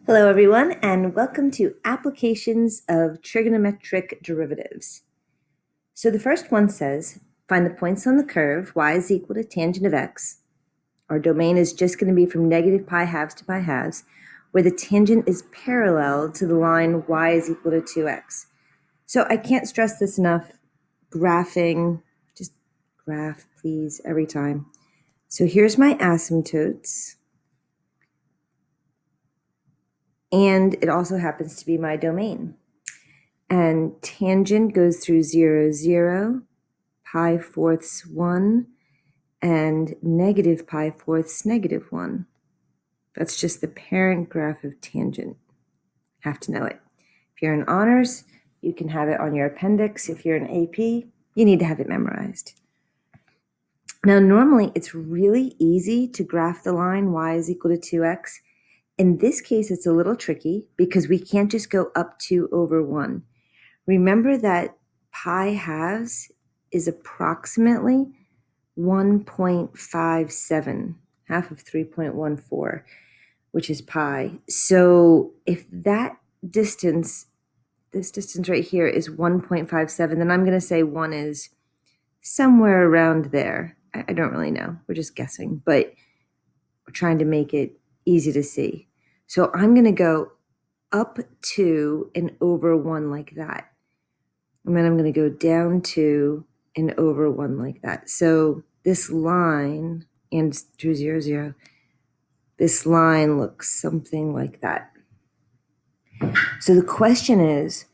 Hello, everyone, and welcome to Applications of Trigonometric Derivatives. So the first one says, find the points on the curve y is equal to tangent of x. Our domain is just going to be from negative pi halves to pi halves, where the tangent is parallel to the line y is equal to 2x. So I can't stress this enough. Graphing, just graph, please, every time. So here's my asymptotes. And it also happens to be my domain. And tangent goes through 0, 0, pi fourths 1, and negative pi fourths negative 1. That's just the parent graph of tangent. Have to know it. If you're in honors, you can have it on your appendix. If you're in AP, you need to have it memorized. Now, normally it's really easy to graph the line y is equal to 2x. In this case, it's a little tricky because we can't just go up 2 over 1. Remember that pi halves is approximately 1.57, half of 3.14, which is pi. So if that distance, this distance right here is 1.57, then I'm going to say 1 is somewhere around there. I don't really know. We're just guessing, but we're trying to make it easy to see. So I'm going to go up 2 and over 1 like that. And then I'm going to go down 2 and over 1 like that. So this line, and through 0, 0, this line looks something like that. So the question is,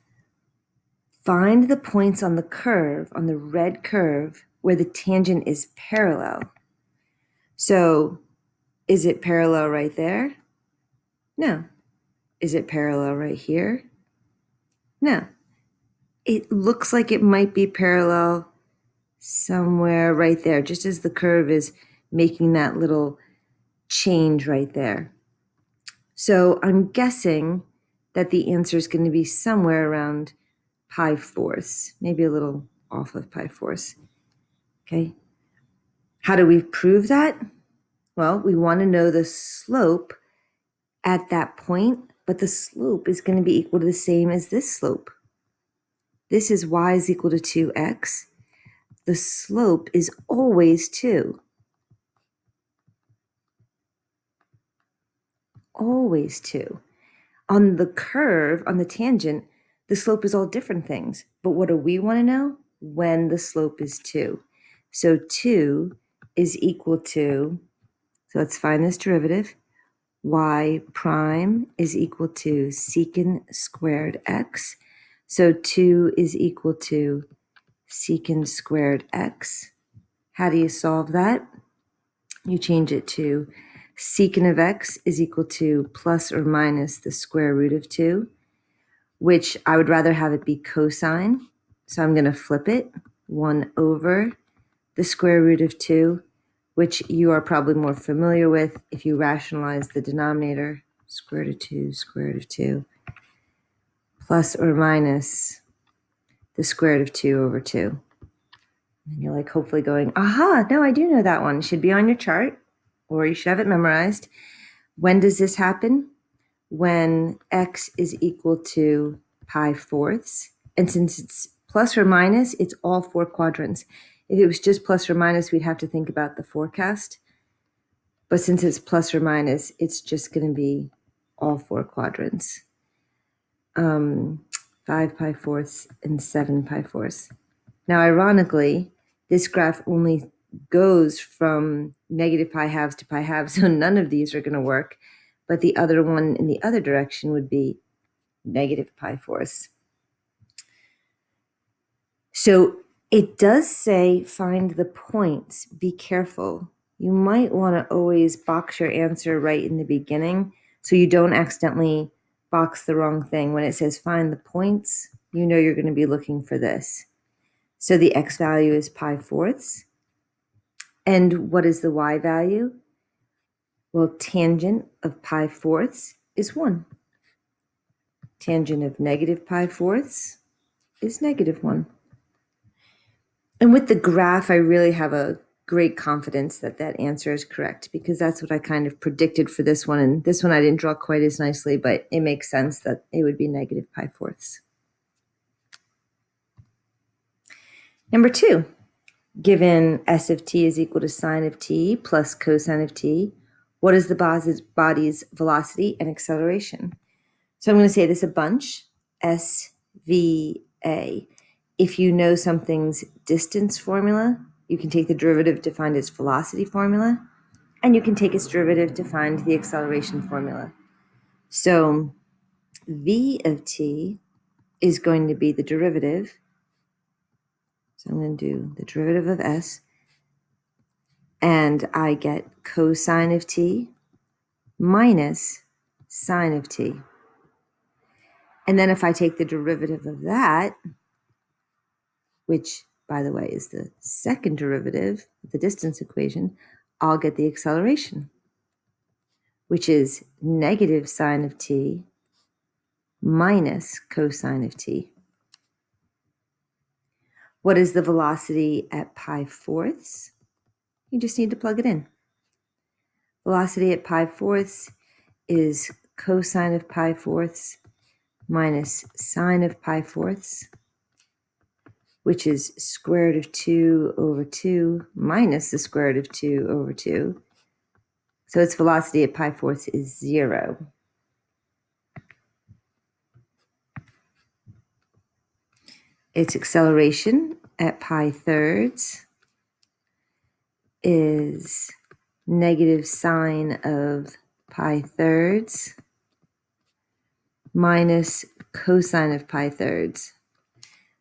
find the points on the curve, on the red curve, where the tangent is parallel. So is it parallel right there? No. Is it parallel right here? No. It looks like it might be parallel somewhere right there, just as the curve is making that little change right there. So I'm guessing that the answer is going to be somewhere around pi fourths, maybe a little off of pi fourths. Okay. How do we prove that? Well, we want to know the slope at that point, but the slope is going to be equal to the same as this slope. This is y is equal to 2x. The slope is always 2. Always 2. On the curve, on the tangent, the slope is all different things. But what do we want to know? When the slope is 2. So 2 is equal to, so let's find this derivative. Y prime is equal to secant squared x. So 2 is equal to secant squared x. How do you solve that? You change it to secant of x is equal to plus or minus the square root of 2, which I would rather have it be cosine. So I'm going to flip it, 1 over the square root of 2, which you are probably more familiar with if you rationalize the denominator, square root of 2, square root of 2, plus or minus the square root of 2 over 2. And you're like hopefully going, aha, no, I do know that one. It should be on your chart, or you should have it memorized. When does this happen? When x is equal to pi fourths. And since it's plus or minus, it's all 4 quadrants. If it was just plus or minus, we'd have to think about the forecast. But since it's plus or minus, it's just going to be all 4 quadrants. 5 pi fourths and 7 pi fourths. Now, ironically, this graph only goes from negative pi halves to pi halves, so none of these are going to work. But the other one in the other direction would be negative pi fourths. So it does say find the points. Be careful. You might want to always box your answer right in the beginning so you don't accidentally box the wrong thing. When it says find the points, you know you're going to be looking for this. So the x value is pi fourths. And what is the y value? Well, tangent of pi fourths is 1. Tangent of negative pi fourths is negative 1. And with the graph, I really have a great confidence that that answer is correct, because that's what I kind of predicted for this one. And this one I didn't draw quite as nicely, but it makes sense that it would be negative pi fourths. Number 2, given s of t is equal to sine of t plus cosine of t, what is the body's velocity and acceleration? So I'm going to say this a bunch, SVA. If you know something's distance formula, you can take the derivative to find its velocity formula, and you can take its derivative to find the acceleration formula. So v of t is going to be the derivative. So I'm going to do the derivative of s, and I get cosine of t minus sine of t. And then if I take the derivative of that, which, by the way, is the second derivative of the distance equation, I'll get the acceleration, which is negative sine of t minus cosine of t. What is the velocity at pi fourths? You just need to plug it in. Velocity at pi fourths is cosine of pi fourths minus sine of pi fourths, which is square root of 2 over 2 minus the square root of 2 over 2. So its velocity at pi fourths is 0. Its acceleration at pi thirds is negative sine of pi thirds minus cosine of pi thirds.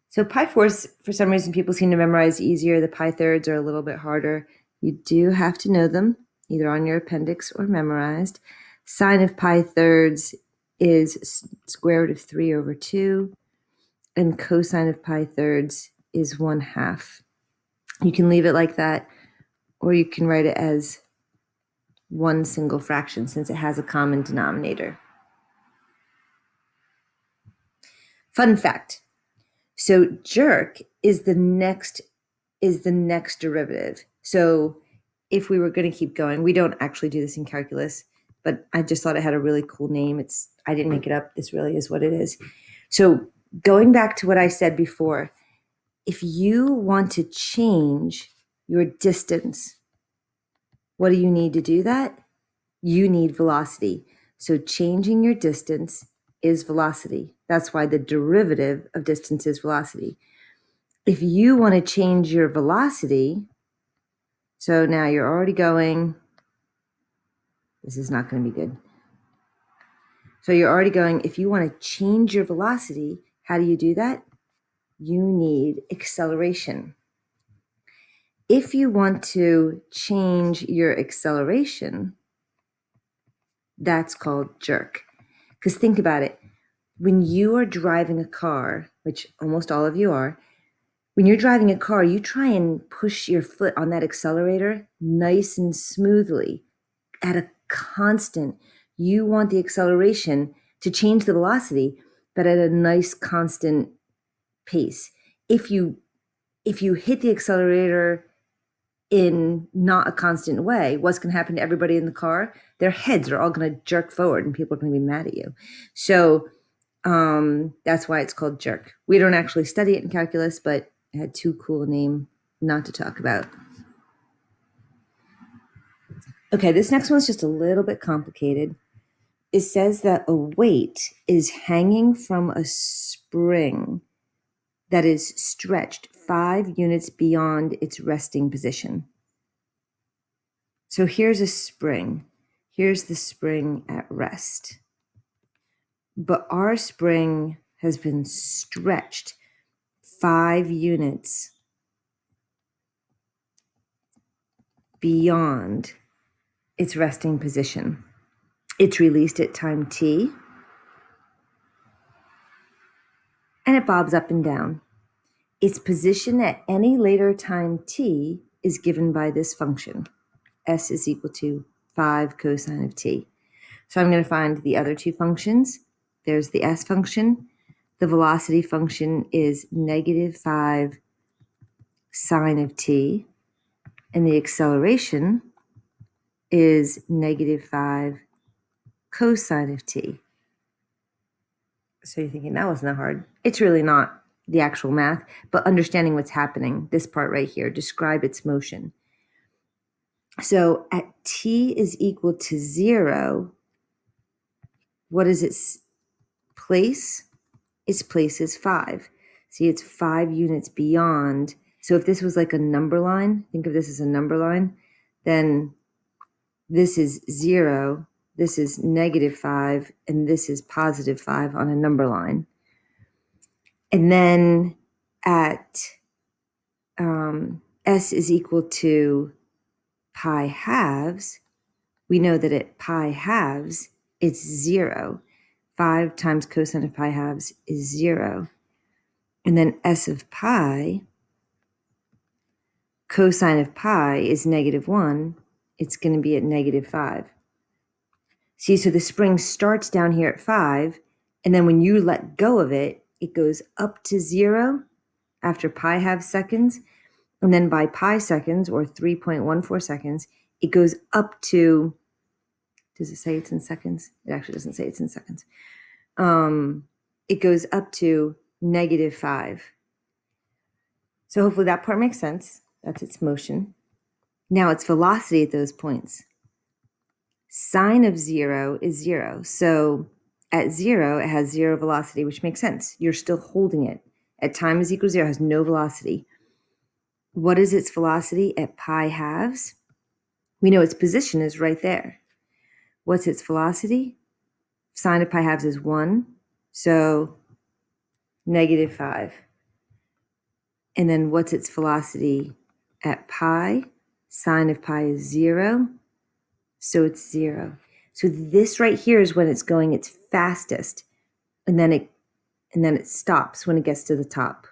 So pi fourths, for some reason, people seem to memorize easier. The pi thirds are a little bit harder. You do have to know them, either on your appendix or memorized. Sine of pi thirds is square root of 3 over 2, and cosine of pi thirds is 1/2. You can leave it like that, or you can write it as one single fraction since it has a common denominator. Fun fact. So jerk is the next derivative. So if we were going to keep going, we don't actually do this in calculus, but I just thought it had a really cool name. I didn't make it up. This really is what it is. So going back to what I said before, if you want to change your distance, what do you need to do that? You need velocity. So changing your distance is velocity. That's why the derivative of distance is velocity. If you want to change your velocity, so now you're already going, this is not going to be good. So you're already going, if you want to change your velocity, how do you do that? You need acceleration. If you want to change your acceleration, that's called jerk. Because think about it. When you are driving a car, which almost all of you are, when you're driving a car, you try and push your foot on that accelerator nice and smoothly at a constant. You want the acceleration to change the velocity, but at a nice constant pace. If you hit the accelerator in not a constant way, what's going to happen to everybody in the car? Their heads are all going to jerk forward and people are going to be mad at you. So that's why it's called jerk. We don't actually study it in calculus, but it had too cool a name not to talk about. Okay, this next one's just a little bit complicated. It says that a weight is hanging from a spring that is stretched 5 units beyond its resting position. So here's a spring. Here's the spring at rest. But our spring has been stretched 5 units beyond its resting position. It's released at time t, and it bobs up and down. Its position at any later time t is given by this function. S is equal to 5 cosine of t. So I'm going to find the other two functions. There's the s function. The velocity function is negative 5 sine of t. And the acceleration is -5 cosine of t. So you're thinking, that wasn't that hard. It's really not the actual math, but understanding what's happening, this part right here, describe its motion. So at t is equal to 0, what is its place? Its place is 5. See, it's 5 units beyond. So if this was like a number line, think of this as a number line, then this is 0, this is -5, and this is +5 on a number line. And then at s is equal to pi halves, we know that at pi halves, it's 0. 5 times cosine of pi halves is 0. And then s of pi, cosine of pi is -1. It's going to be at -5. See, so the spring starts down here at 5, and then when you let go of it, it goes up to 0 after pi half seconds, and then by pi seconds, or 3.14 seconds, it goes up to, does it say it's in seconds? It actually doesn't say it's in seconds. It goes up to -5. So hopefully that part makes sense. That's its motion. Now its velocity at those points. Sine of 0 is 0. So at 0, it has 0 velocity, which makes sense. You're still holding it. At time is equal to 0, it has no velocity. What is its velocity at pi halves? We know its position is right there. What's its velocity? Sine of pi halves is 1, so -5. And then what's its velocity at pi? Sine of pi is 0, so it's 0. So this right here is when it's going its fastest, and then it stops when it gets to the top.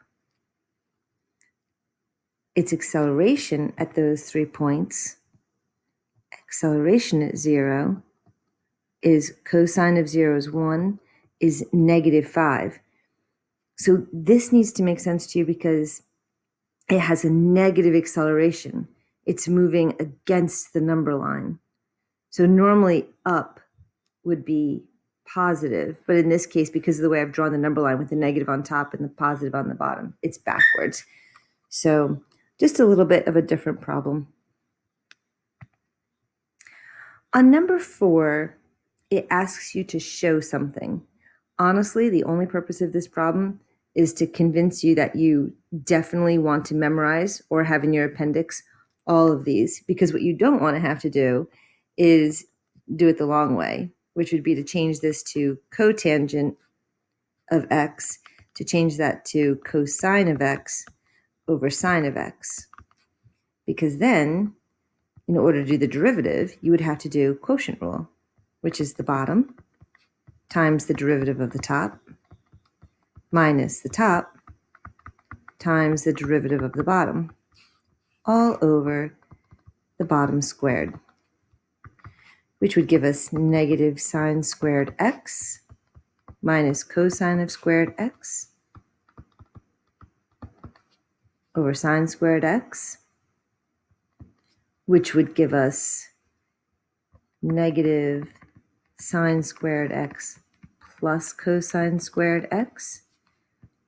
Its acceleration at those 3 points, acceleration at 0, is cosine of 0 is 1, is -5. So this needs to make sense to you because it has a negative acceleration. It's moving against the number line. So normally up would be positive, but in this case, because of the way I've drawn the number line with the negative on top and the positive on the bottom, it's backwards. So just a little bit of a different problem. On number 4, it asks you to show something. Honestly, the only purpose of this problem is to convince you that you definitely want to memorize or have in your appendix all of these, because what you don't want to have to do is do it the long way, which would be to change this to cotangent of x, to change that to cosine of x over sine of x. Because then, in order to do the derivative, you would have to do quotient rule, which is the bottom times the derivative of the top minus the top times the derivative of the bottom, all over the bottom squared, which would give us negative sine squared x minus cosine of squared x over sine squared x, which would give us negative sine squared x plus cosine squared x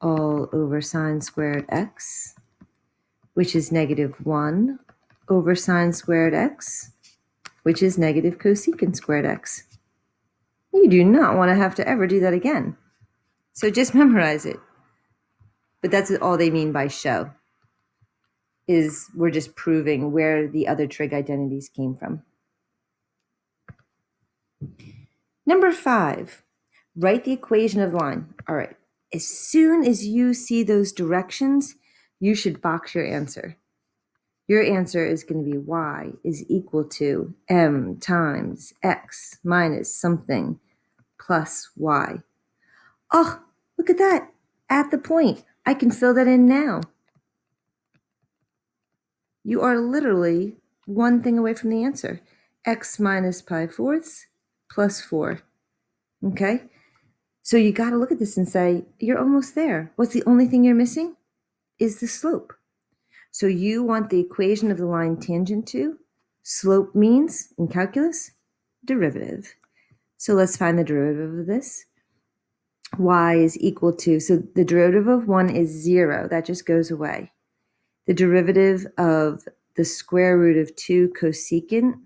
all over sine squared x, which is -1 over sine squared x, which is negative cosecant squared x. You do not want to have to ever do that again. So just memorize it. But that's all they mean by show, is we're just proving where the other trig identities came from. Number 5, write the equation of the line. All right, as soon as you see those directions, you should box your answer. Your answer is going to be y is equal to m times x minus something plus y. Oh, look at that. At the point. I can fill that in now. You are literally one thing away from the answer. X minus pi fourths plus 4. Okay? So you got to look at this and say, you're almost there. What's the only thing you're missing? Is the slope. So you want the equation of the line tangent to. Slope means, in calculus, derivative. So let's find the derivative of this. Y is equal to, so the derivative of 1 is 0. That just goes away. The derivative of the square root of 2 cosecant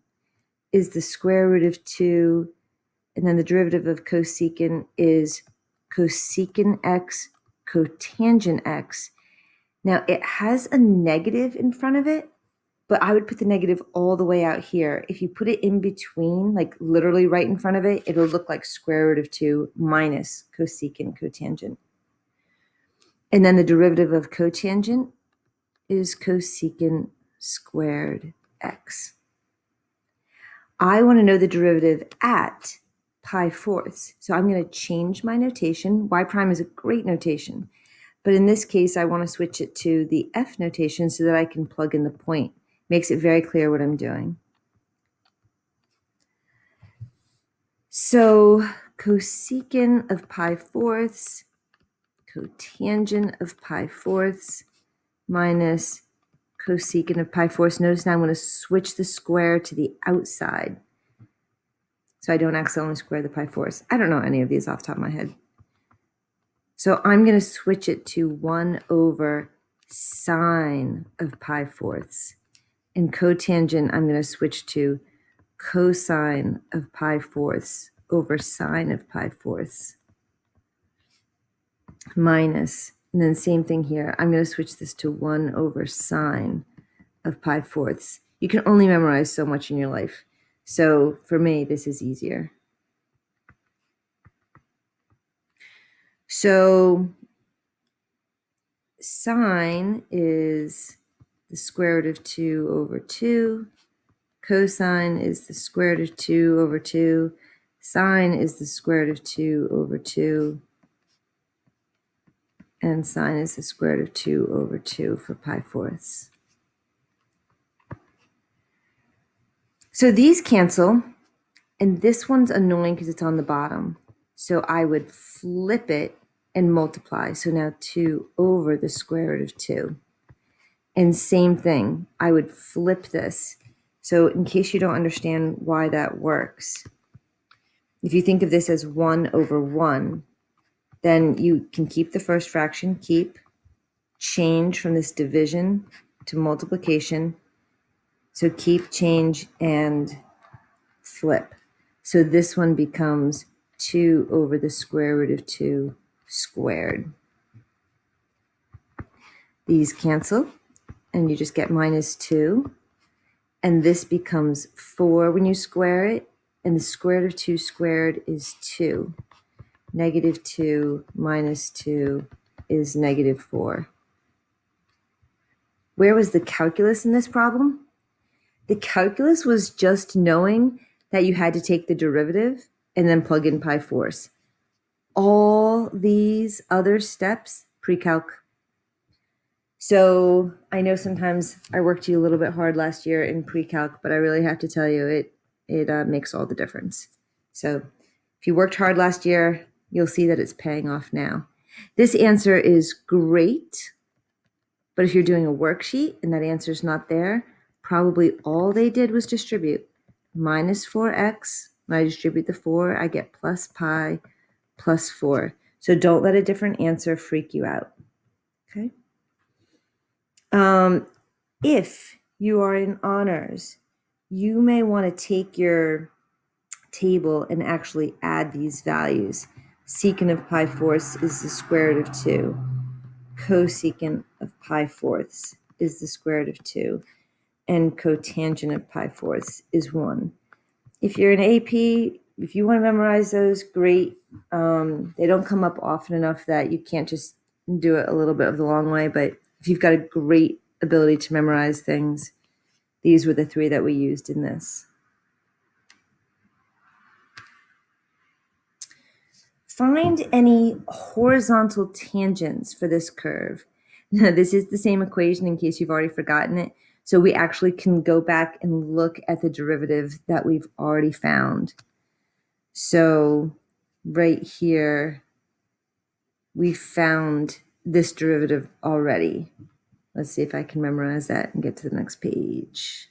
is the square root of 2, and then the derivative of cosecant is cosecant x cotangent x. Now it has a negative in front of it, but I would put the negative all the way out here. If you put it in between, like literally right in front of it, it'll look like square root of 2 minus cosecant cotangent. And then the derivative of cotangent is cosecant squared x. I want to know the derivative at pi fourths. So I'm going to change my notation. Y prime is a great notation. But in this case, I want to switch it to the F notation so that I can plug in the point. Makes it very clear what I'm doing. So cosecant of pi fourths, cotangent of pi fourths, minus cosecant of pi fourths. Notice now I'm going to switch the square to the outside so I don't accidentally square the pi fourths. I don't know any of these off the top of my head. So I'm going to switch it to 1 over sine of pi fourths. And cotangent, I'm going to switch to cosine of pi fourths over sine of pi fourths. Minus, and then same thing here. I'm going to switch this to 1 over sine of pi fourths. You can only memorize so much in your life. So for me, this is easier. So sine is the square root of 2 over 2. Cosine is the square root of 2 over 2. Sine is the square root of 2 over 2. And sine is the square root of 2 over 2 for pi fourths. So these cancel, and this one's annoying because it's on the bottom. So I would flip it and multiply. So now 2 over the square root of 2. And same thing, I would flip this. So in case you don't understand why that works, if you think of this as 1 over 1, then you can keep the first fraction, change from this division to multiplication. So keep, change, and flip. So this one becomes 2 over the square root of 2 squared. These cancel, and you just get minus 2. And this becomes 4 when you square it, and the square root of 2 squared is 2. Negative 2 minus 2 is negative 4. Where was the calculus in this problem? The calculus was just knowing that you had to take the derivative and then plug in pi fourths. All these other steps, pre-calc. So I know sometimes I worked you a little bit hard last year in pre-calc, but I really have to tell you it makes all the difference. So if you worked hard last year, you'll see that it's paying off now. This answer is great, but if you're doing a worksheet and that answer is not there, probably all they did was distribute. Minus 4x, when I distribute the 4, I get plus pi plus 4. So don't let a different answer freak you out, okay? If you are in honors, you may want to take your table and actually add these values. Secant of pi fourths is the square root of 2. Cosecant of pi fourths is the square root of 2. And cotangent of pi fourths is 1. If you're an AP, if you want to memorize those, great. They don't come up often enough that you can't just do it a little bit of the long way, but if you've got a great ability to memorize things, these were the 3 that we used in this. Find any horizontal tangents for this curve. Now, this is the same equation in case you've already forgotten it. So we actually can go back and look at the derivative that we've already found. So right here, we found this derivative already. Let's see if I can memorize that and get to the next page.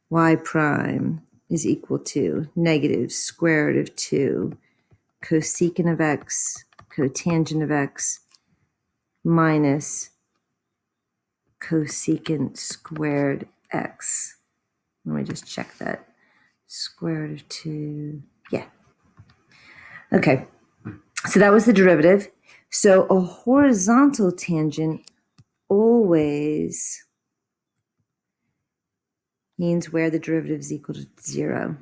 Y prime is equal to negative square root of 2 cosecant of x cotangent of x minus cosecant squared x. Let me just check that. Square root of 2. Yeah. Okay. So that was the derivative. So a horizontal tangent always means where the derivative is equal to 0.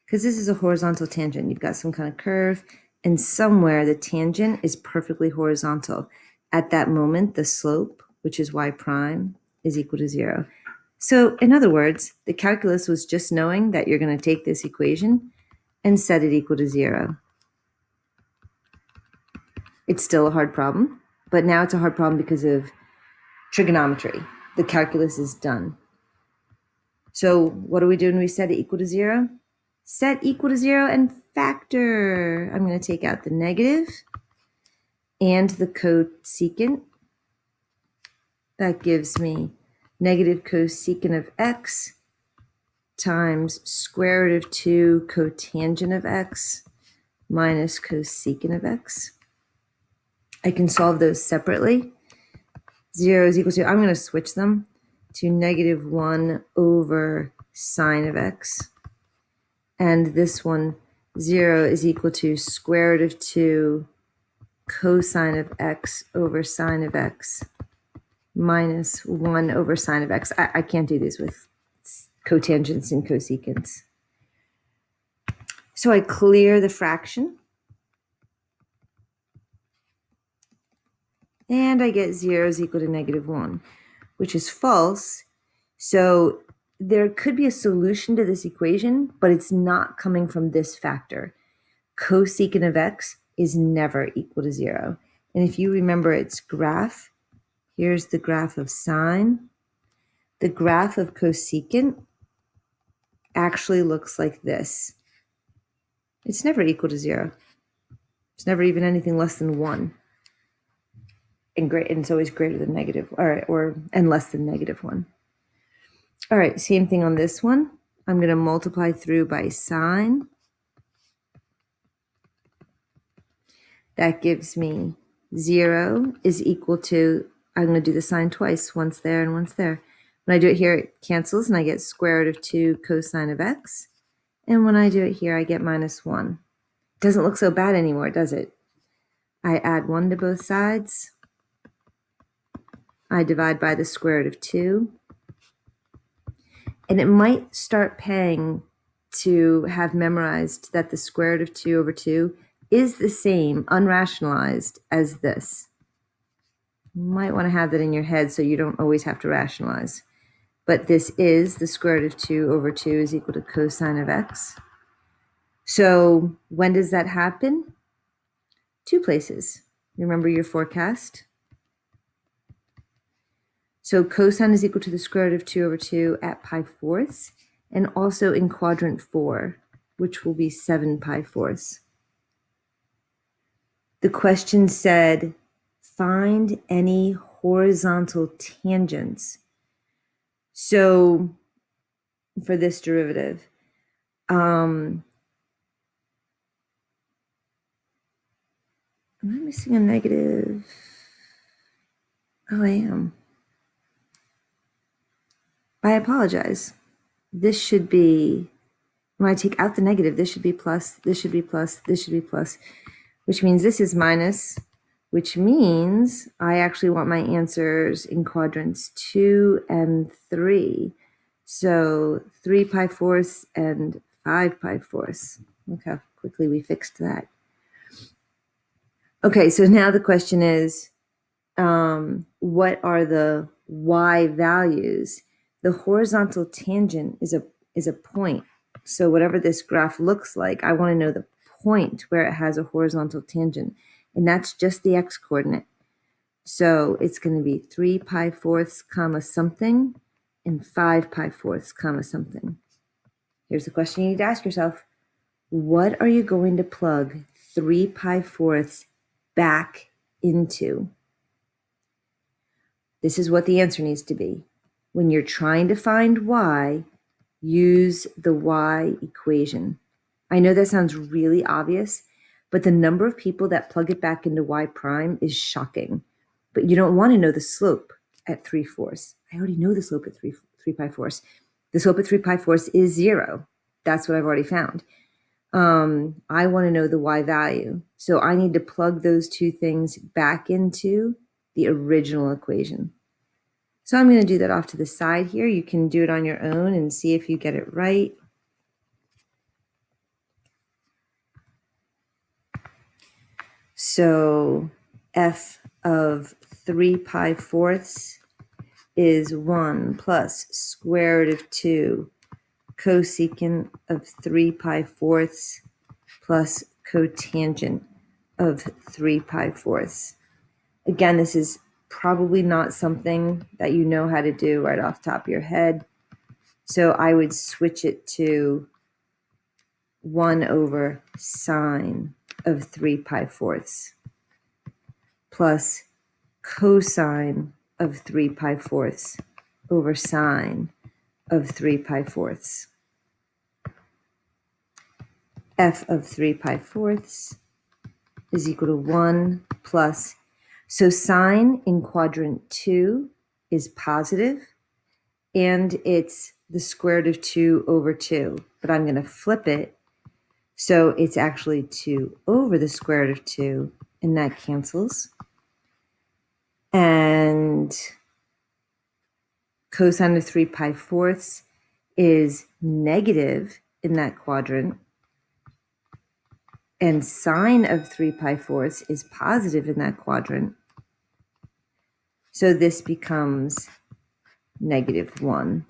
Because this is a horizontal tangent. You've got some kind of curve, and somewhere the tangent is perfectly horizontal. At that moment, the slope, which is y prime, is equal to 0. So in other words, the calculus was just knowing that you're going to take this equation and set it equal to 0. It's still a hard problem, but now it's a hard problem because of trigonometry. The calculus is done. So what do we do when we set it equal to 0? Set equal to 0 and factor. I'm going to take out the negative and the cosecant. That gives me negative cosecant of x times square root of 2 cotangent of x minus cosecant of x. I can solve those separately. 0 is equal to, I'm going to switch them to negative 1 over sine of x. And this one, 0 is equal to square root of 2 cosine of x over sine of x minus 1 over sine of x. I can't do these with cotangents and cosecants. So I clear the fraction. And I get 0 is equal to negative 1, which is false. So there could be a solution to this equation, but it's not coming from this factor. Cosecant of x is never equal to 0. And if you remember its graph, here's the graph of sine. The graph of cosecant actually looks like this. It's never equal to 0. It's never even anything less than 1. And it's always greater than negative, and less than negative 1. All right, same thing on this one. I'm going to multiply through by sine. That gives me 0 is equal to, I'm going to do the sine twice, once there and once there. When I do it here, it cancels, and I get square root of 2 cosine of x. And when I do it here, I get minus 1. It doesn't look so bad anymore, does it? I add 1 to both sides. I divide by the square root of 2. And it might start paying to have memorized that the square root of 2 over 2 is the same, unrationalized, as this. You might want to have that in your head so you don't always have to rationalize. But this is the square root of 2 over 2 is equal to cosine of x. So when does that happen? 2 places. Remember your forecast? So cosine is equal to the square root of 2 over 2 at pi fourths, and also in quadrant 4, which will be 7 pi fourths. The question said, find any horizontal tangents. So for this derivative, am I missing a negative? Oh, I am. I apologize. This should be, when I take out the negative, this should be plus, this should be plus, this should be plus, which means this is minus, which means I actually want my answers in quadrants 2 and 3. So 3 pi fourths and 5 pi fourths. Look how quickly we fixed that. Okay, so now the question is, what are the y values? The horizontal tangent is a point. So whatever this graph looks like, I want to know the point where it has a horizontal tangent. And that's just the x-coordinate. So it's going to be 3 pi fourths comma something and 5 pi fourths comma something. Here's the question you need to ask yourself. What are you going to plug 3 pi fourths back into? This is what the answer needs to be. When you're trying to find y, use the y equation. I know that sounds really obvious, but the number of people that plug it back into y prime is shocking. But you don't want to know the slope at 3/4. I already know the slope at 3/4. The slope at 3/4 is 0. That's what I've already found. I want to know the y value. So I need to plug those two things back into the original equation. So I'm going to do that off to the side here. You can do it on your own and see if you get it right. So f of 3/4 is 1 plus square root of 2 cosecant of 3/4 plus cotangent of 3/4. Again, this is probably not something that you know how to do right off the top of your head. So I would switch it to 1 over sine of 3/4 plus cosine of 3/4 over sine of 3/4. F of 3/4 is equal to 1 plus, so sine in quadrant 2 is positive, and it's the square root of 2 over 2. But I'm going to flip it, so it's actually 2 over the square root of 2, and that cancels. And cosine of 3/4 is negative in that quadrant, and sine of 3/4 is positive in that quadrant. So this becomes -1.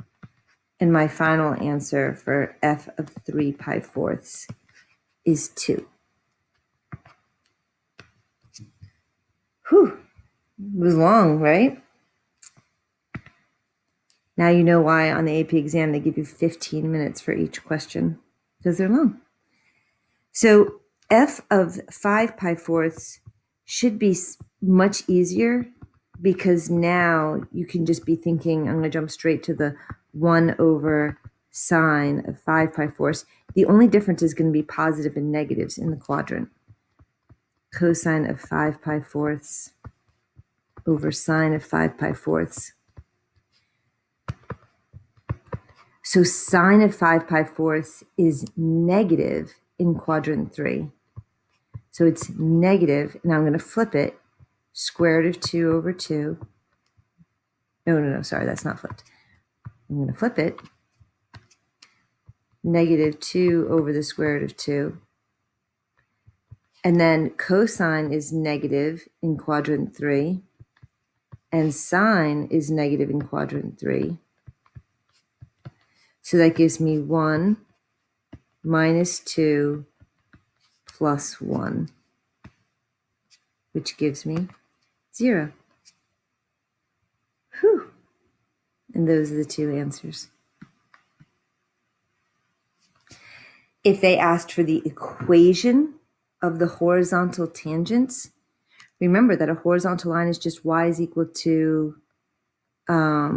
And my final answer for f of 3/4 is 2. Whew, it was long, right? Now you know why on the AP exam they give you 15 minutes for each question, because they're long. So f of 5/4 should be much easier, because now you can just be thinking, I'm going to jump straight to the 1 over sine of 5/4. The only difference is going to be positive and negatives in the quadrant. Cosine of 5/4 over sine of 5/4. So sine of 5/4 is negative in quadrant 3. So it's negative, and I'm going to flip it, square root of 2 over 2. No, sorry, that's not flipped. I'm going to flip it, -2 over the square root of 2. And then cosine is negative in quadrant 3, and sine is negative in quadrant 3. So that gives me 1 minus 2 plus 1, which gives me 0. Whew. And those are the two answers. If they asked for the equation of the horizontal tangents, remember that a horizontal line is just y is equal to a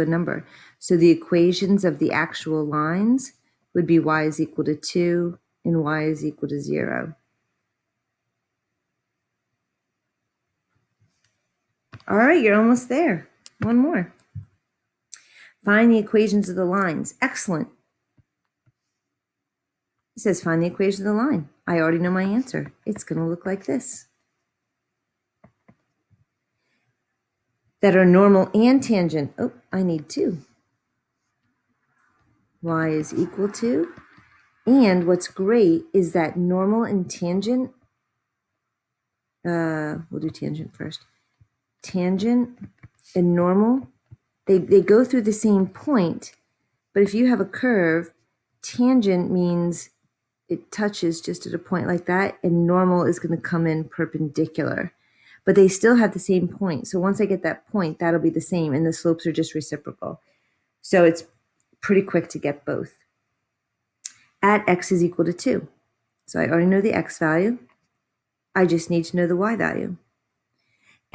number. So the equations of the actual lines would be y is equal to 2 and y is equal to 0. All right, you're almost there. One more. Find the equations of the lines. Excellent. It says find the equation of the line. I already know my answer. It's going to look like this. That are normal and tangent. Oh, I need 2. Y is equal to. And what's great is that normal and tangent, we'll do tangent first. Tangent and normal, they go through the same point, but if you have a curve, tangent means it touches just at a point like that, and normal is going to come in perpendicular. But they still have the same point. So once I get that point, that'll be the same, and the slopes are just reciprocal. So it's pretty quick to get both. At x is equal to 2. So I already know the x value. I just need to know the y value.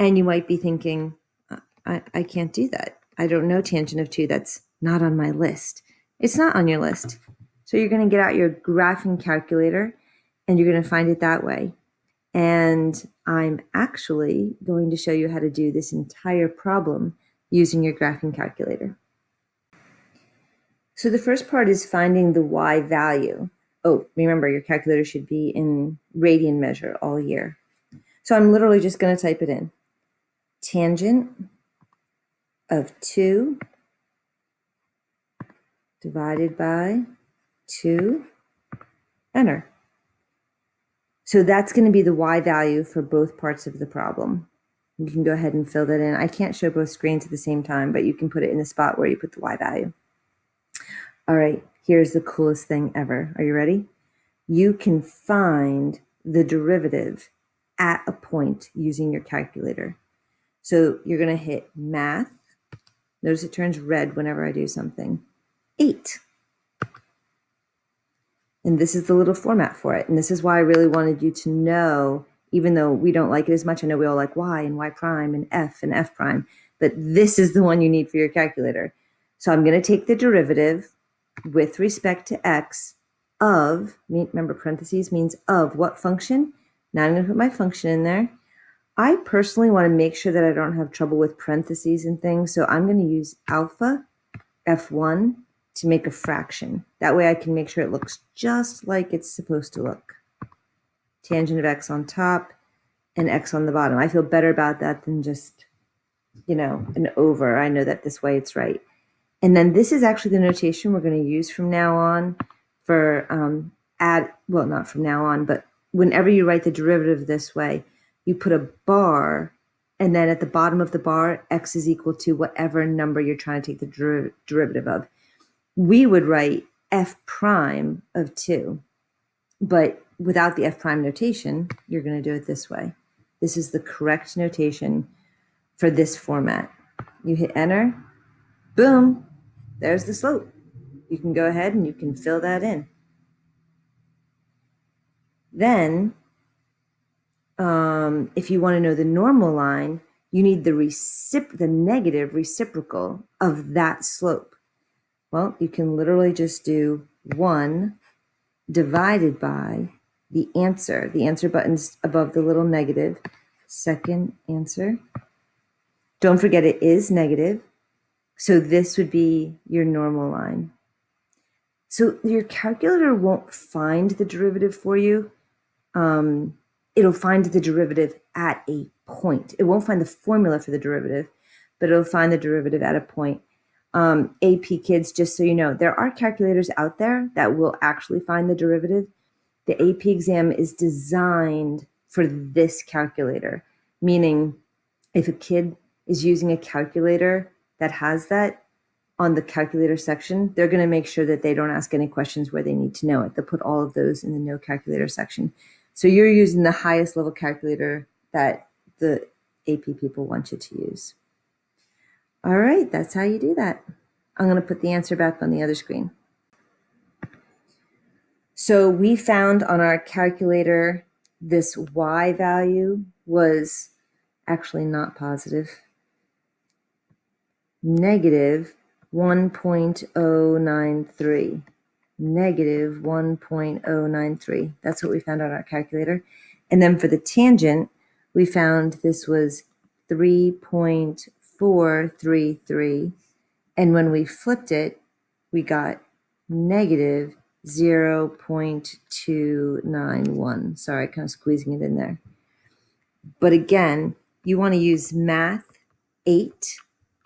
And you might be thinking, I can't do that. I don't know tangent of 2. That's not on my list. It's not on your list. So you're going to get out your graphing calculator and you're going to find it that way. And I'm actually going to show you how to do this entire problem using your graphing calculator. So the first part is finding the y value. Oh, remember, your calculator should be in radian measure all year. So I'm literally just going to type it in. Tangent of 2 divided by 2, enter. So that's going to be the y value for both parts of the problem. You can go ahead and fill that in. I can't show both screens at the same time, but you can put it in the spot where you put the y value. All right, here's the coolest thing ever. Are you ready? You can find the derivative at a point using your calculator. So you're going to hit math. Notice it turns red whenever I do something. 8. And this is the little format for it. And this is why I really wanted you to know, even though we don't like it as much, I know we all like y and y prime and f prime, but this is the one you need for your calculator. So I'm going to take the derivative with respect to x of, remember parentheses means of what function? Now I'm going to put my function in there. I personally want to make sure that I don't have trouble with parentheses and things, so I'm going to use alpha f1 to make a fraction. That way I can make sure it looks just like it's supposed to look. Tangent of x on top and x on the bottom. I feel better about that than just, an over. I know that this way it's right. And then this is actually the notation we're going to use from now on for well, not from now on, but whenever you write the derivative this way, you put a bar, and then at the bottom of the bar, x is equal to whatever number you're trying to take the derivative of. We would write f prime of 2, but without the f prime notation, you're going to do it this way. This is the correct notation for this format. You hit enter, boom, there's the slope. You can go ahead and you can fill that in. Then, if you want to know the normal line, you need the negative reciprocal of that slope. Well, you can literally just do 1 divided by the answer. The answer button's above the little negative. Second answer. Don't forget it is negative. So this would be your normal line. So your calculator won't find the derivative for you. It'll find the derivative at a point. It won't find the formula for the derivative, but it'll find the derivative at a point. AP kids, just so you know, there are calculators out there that will actually find the derivative. The AP exam is designed for this calculator, meaning if a kid is using a calculator that has that on the calculator section, they're going to make sure that they don't ask any questions where they need to know it. They'll put all of those in the no calculator section. So you're using the highest level calculator that the AP people want you to use. All right, that's how you do that. I'm going to put the answer back on the other screen. So we found on our calculator this y value was actually not positive. Negative 1.093. Negative 1.093. That's what we found on our calculator. And then for the tangent, we found this was 3.433. And when we flipped it, we got negative 0.291. Sorry, kind of squeezing it in there. But again, you want to use math 8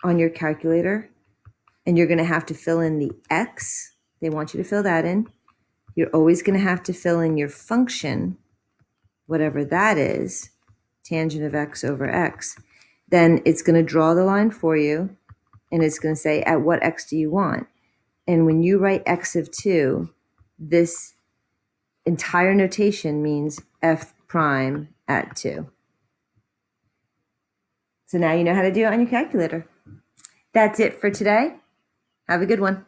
on your calculator, and you're going to have to fill in the x. They want you to fill that in. You're always going to have to fill in your function, whatever that is, tangent of x over x. Then it's going to draw the line for you, and it's going to say, at what x do you want? And when you write x of 2, this entire notation means f prime at 2. So now you know how to do it on your calculator. That's it for today. Have a good one.